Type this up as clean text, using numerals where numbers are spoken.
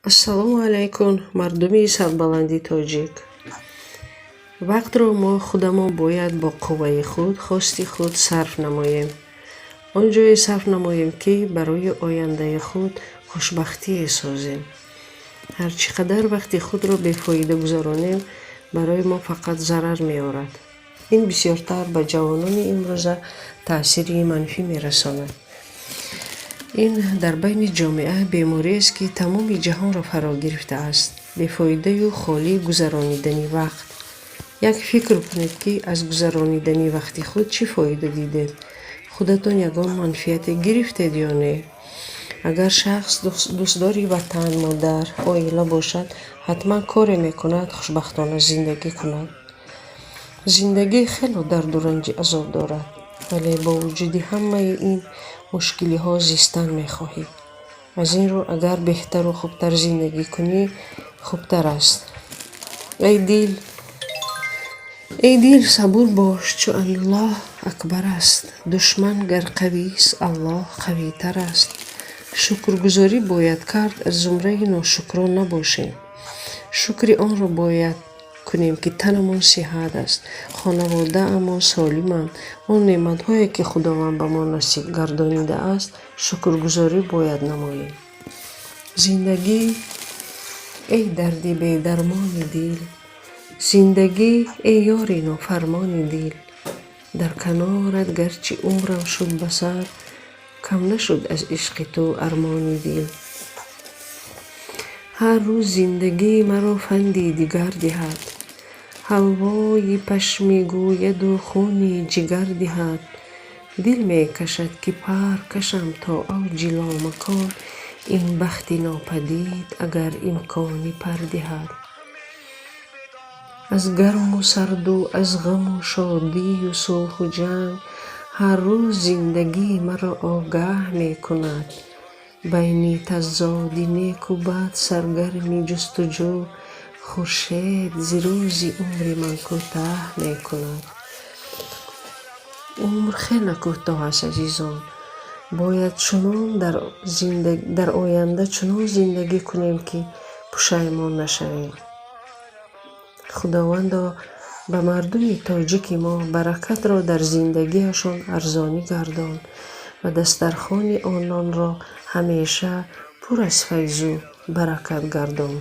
ассалому алайкум, мардуми сарбаланди тоҷик. Вақтро мо худамон бояд бо қувваи худ хости худ сарф намоем. Он ҷое сарф намоем ки барои ояндаи худ хушбахтие созем. ҳарчи қадар вақти худро бефоида гузаронем, барои мо фақат зарар меорад. ин бисёртар ба ҷавонони имрӯза таъсири манфӣ мерасонад. ин дар байни ҷомеа бемориест ки тамоми ҷаҳонро фаро гирифтааст. Бефоидаю холӣ гузаронидани вақт. як фикр кунед ки аз гузаронидани вақти худ чӣ фоида дидед? худатон ягон манфиате гирифтед ё не? агар шахс дӯстдори ватан, модар, оила бошад, ҳатман коре мекунад хушбахтона зиндагӣ кунад. зиндагӣ хело дарду ранҷи азоб дорад, вале бо вуҷуди ҳамаи ин мушкилиҳо зистан мехоҳӣ. аз ин рӯ агар беҳтару хубтар зиндагӣ кунӣ, хубтар аст. эй дил, сабур бош, чун Аллоҳ акбар аст. душман гар қавист, Аллоҳ қавитар аст. шукргузорӣ бояд кард, аз зумраи ношукрон набошем. шукри онро бояд кунем ки танамон сиҳат аст, хонаводаамон солиманд. он неъматҳое ки худованд ба мо насиб гардонидааст, шукргузорӣ бояд намоем. зиндагӣ, эй дарди бедармони дил. зиндагӣ, эй ёри нофармони дил. дар канорат гарчи умрам шуд ба сар, кам нашуд аз ишқи ту армони дил. ҳар рӯз зиндагӣ маро фанди дигар диҳад. ҳалвои пашми гӯяду хуни ҷигар диҳад. дил мекашад ки пар кашам то авҷи ломакон, ин бахти нопадид агар имкони пар диҳад. аз гарму сарду, аз ғаму шодию сулҳу ҷанг, ҳар рӯз зиндагӣ маро огаҳ мекунад. байни тазоди неку бад саргарми ҷустуҷӯ, хуршед зи рӯзи умри ман кӯтаҳ мекунад. умр хеле кӯтоҳ аст азизон. бояд чунон дар оянда чунон зиндагӣ кунем ки пушаймон нашавем. худовандо ба мардуми тоҷики мо баракатро дар зиндагиашон арзонӣ гардон ва дастархони ононро ҳамеша пур аз файзу баракат гардон.